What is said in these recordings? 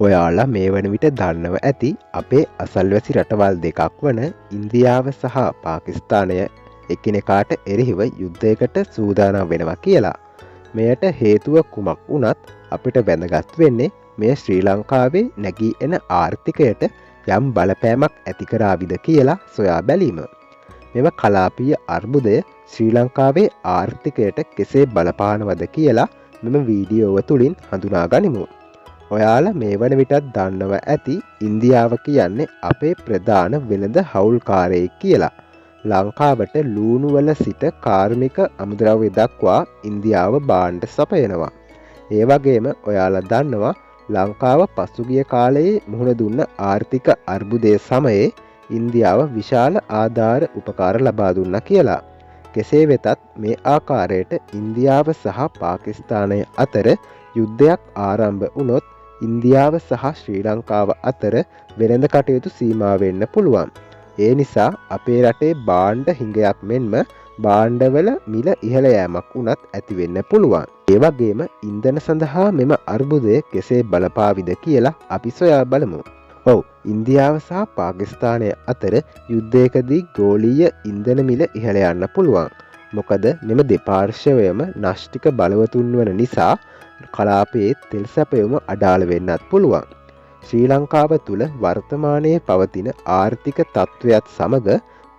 ඔයාලා මේ වන විට දන්නව ඇති අපේ අසල්වැසි රටවල් දෙකක් වන ඉන්දියාව සහ පාකිස්තානය එකිනෙකාට එරෙහිව යුද්ධයකට සූදානම් වෙනවා කියලා. මෙයට හේතුව කුමක් වුණත් අපිට වැදගත් වෙන්නේ මේ ශ්‍රී ලංකාවේ නැගී එන ආර්ථිකයට යම් බලපෑමක් ඇති කරාවිද කියලා සොයා බැලීම. මෙම කලාපීය අර්බුදය ශ්‍රී ලංකාවේ ආර්ථිකයට කෙසේ බලපානවද කියලා මෙම වීඩියෝව තුළින් හඳුනා ගනිමු. ඔයාලා මේ වන විටත් දන්නව ඇති ඉන්දියාව කියන්නේ අපේ ප්‍රධාන වෙළඳ හවුල්කාරයෙක් කියලා. ලංකාවට ලූණුවල සිට කාර්මික අමුද්‍රව්‍ය දක්වා ඉන්දියාව භාණ්ඩ සපයනවා. ඒ වගේම ඔයාලා දන්නවා ලංකාව පසුගිය කාලයේ මුහුණ දුන්න ආර්ථික අර්බුදය සමයේ ඉන්දියාව විශාල ආධාර උපකාර ලබා දුන්නා කියලා. කෙසේ වෙතත් මේ ආකාරයට ඉන්දියාව සහ පාකිස්තානය අතර යුද්ධයක් ආරම්භ වුණොත් ඉන්දියාව සහ ශ්‍රී ලංකාව අතර වෙළඳ කටයුතු සීමා වෙන්න පුළුවන්. ඒ නිසා අපේ රටේ භාණ්ඩ හිඟයක් මෙන්ම භාණ්ඩවල මිල ඉහළ යෑමක් වුණත් ඇති වෙන්න පුළුවන්. ඒ වගේම ඉන්ධන සඳහා මෙම අර්බුදය කෙසේ බලපාවිද කියලා අපි සොයා බලමු. ඔව්, ඉන්දියාව සහ පාකිස්තානය අතර යුද්ධයකදී ගෝලීය ඉන්ධන මිල ඉහළ යන්න පුළුවන්. මොකද මෙම දෙපාර්ශ්වයම නාස්තික බලවතුන් වන නිසා කලාපයේ තෙල් සැපයුම අඩාල වෙන්නත් පුළුවන්. ශ්‍රී ලංකාව තුළ වර්තමානයේ පවතින ආර්ථික තත්ත්වයත් සමග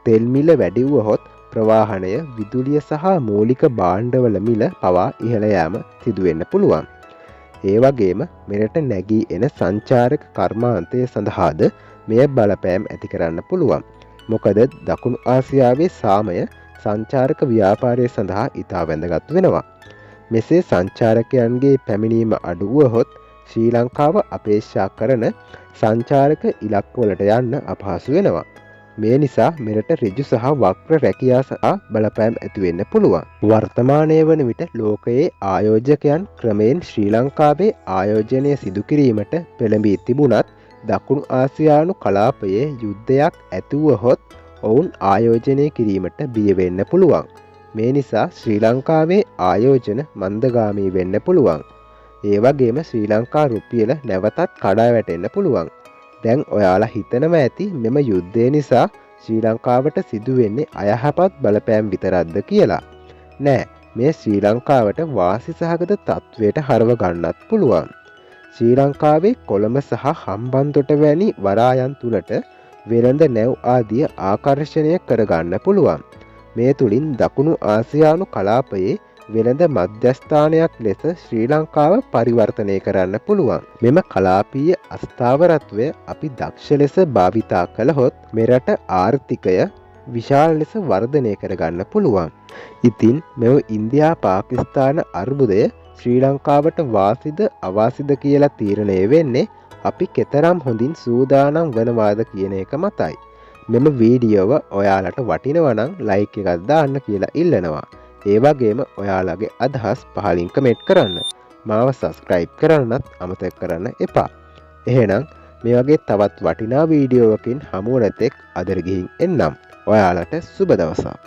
තෙල් මිල වැඩි වුවහොත් ප්‍රවාහනය, විදුලිය සහ මූලික භාණ්ඩවල මිල පවා ඉහළ යාම සිදුවෙන්න පුළුවන්. ඒ වගේම මෙරට නැගී එන සංචාරක කර්මාන්තය සඳහාද මෙය බලපෑම් ඇති කරන්න පුළුවන්. මොකද දකුණු ආසියාවේ සාමය සංචාරක ව්‍යාපාරය සඳහා ඉතා වැදගත් වෙනවා. මෙසේ සංචාරකයන්ගේ පැමිණීම අඩු වුවහොත් ශ්‍රී ලංකාව අපේක්ෂා කරන සංචාරක ඉලක්කවලට යන්න අපහසු වෙනවා. මේ නිසා මෙරට ඍජු සහ වක්‍ර රැකියා සහ බලපෑම් ඇති වෙන්න පුළුවන්. වර්තමානයේ වන විට ලෝකයේ ආයෝජකයන් ක්‍රමයෙන් ශ්‍රී ලංකාවේ ආයෝජනය සිදු කිරීමට පෙළඹී තිබුණත් දකුණු ආසියානු කලාපයේ යුද්ධයක් ඇති වුවහොත් ඔවුන් ආයෝජනය කිරීමට බිය වෙන්න පුළුවන්. මේ නිසා ශ්‍රී ලංකාවේ ආයෝජන මන්දගාමී වෙන්න පුළුවන්. ඒ වගේම ශ්‍රී ලංකා රුපියල නැවතත් කඩා වැටෙන්න පුළුවන්. දැන් ඔයාලා හිතනවා ඇති මෙම යුද්ධය නිසා ශ්‍රී ලංකාවට සිදුවෙන්නේ අයහපත් බලපෑම් විතරක්ද කියලා. නෑ, මේ ශ්‍රී ලංකාවට වාසි සහගත තත්ත්වයට හරව ගන්නත් පුළුවන්. ශ්‍රී ලංකාවේ කොළඹ සහ හම්බන්තොට වැනි වරායන් තුලට වෙළඳ නැව් ආදිය ආකර්ෂණය කරගන්න පුළුවන්. මේ තුළින් දකුණු ආසියානු කලාපයේ වෙළඳ මධ්‍යස්ථානයක් ලෙස ශ්‍රී ලංකාව පරිවර්තනය කරන්න පුළුවන්. මෙම කලාපීය අස්ථාවරත්වය අපි දක්ෂ ලෙස භාවිතා කළහොත් මෙරට ආර්ථිකය විශාල ලෙස වර්ධනය කරගන්න පුළුවන්. ඉතින් මෙම ඉන්දියා පාකිස්තාන අර්බුදය ශ්‍රී ලංකාවට වාසිද අවාසිද කියලා තීරණය වෙන්නේ අපි කෙතරම් හොඳින් සූදානම් වනවාද කියන එක මතයි. මෙම වීඩියෝව ඔයාලට වටිනවනම් ලයික් එකක් දාන්න කියලා ඉල්ලනවා. ඒ වගේම ඔයාලගේ අදහස් පහලින් කමෙන්ට් කරන්න. මාව සබස්ක්‍රයිබ් කරන්නත් අමතක කරන්න එපා. එහෙනම් මේ වගේ තවත් වටිනා වීඩියෝවකින් හමු වන තෙක් අදට ගිහින් එන්නම්. ඔයාලට සුබ දවසක්.